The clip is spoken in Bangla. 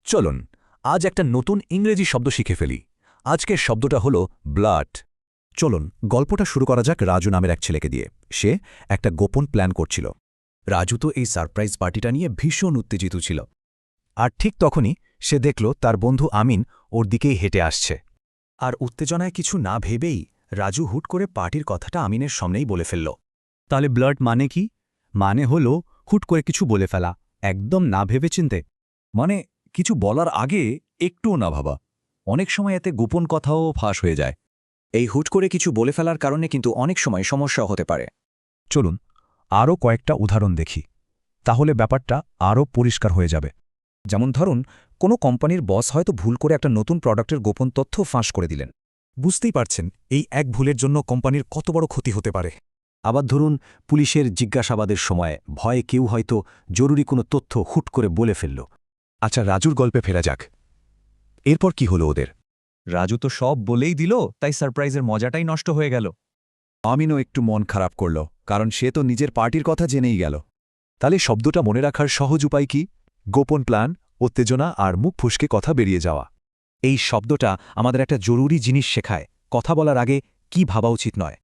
চলুন আজ একটা নতুন ইংরেজি শব্দ শিখে ফেলি। আজকের শব্দটা হলো ব্লাড। চলুন গল্পটা শুরু করা যাক রাজু নামের এক ছেলেকে দিয়ে। সে একটা গোপন প্ল্যান করছিল। রাজু তো এই সারপ্রাইজ পার্টিটা নিয়ে ভীষণ উত্তেজিত ছিল। আর ঠিক তখনই সে দেখল তার বন্ধু আমিন ওর দিকেই হেঁটে আসছে। আর উত্তেজনায় কিছু না ভেবেই রাজু হুট করে পার্টির কথাটা আমিনের সামনেই বলে ফেলল। তাহলে ব্লাড মানে কি? মানে হলো হুট করে কিছু বলে ফেলা, একদম না ভেবে চিনতে। মানে কিছু বলার আগে একটুও না ভাবা। অনেক সময় এতে গোপন কথাও ফাঁস হয়ে যায়। এই হুট করে কিছু বলে ফেলার কারণে কিন্তু অনেক সময় সমস্যা হতে পারে। চলুন আরও কয়েকটা উদাহরণ দেখি, তাহলে ব্যাপারটা আরও পরিষ্কার হয়ে যাবে। যেমন ধরুন, কোনো কোম্পানির বস হয়তো ভুল করে একটা নতুন প্রোডাক্টের গোপন তথ্য ফাঁস করে দিলেন। বুঝতেই পারছেন এই এক ভুলের জন্য কোম্পানির কত বড় ক্ষতি হতে পারে। আবার ধরুন, পুলিশের জিজ্ঞাসাবাদের সময় ভয়ে কেউ হয়তো জরুরি কোনো তথ্য হুট করে বলে ফেলল। আচ্ছা, রাজুর গল্পে ফেরা যাক। এরপর কি হলো ওদের? রাজু তো সব বলেই দিল, তাই সারপ্রাইজের মজাটাই নষ্ট হয়ে গেল। আমিনও একটু মন খারাপ করল, কারণ সে তো নিজের পার্টির কথা জেনেই গেল। তাহলে শব্দটা মনে রাখার সহজ উপায় কি? গোপন প্ল্যান, উত্তেজনা আর মুখ ফুসকে কথা বেরিয়ে যাওয়া। এই শব্দটা আমাদের একটা জরুরি জিনিস শেখায়। কথা বলার আগে কি ভাবা উচিত নয়।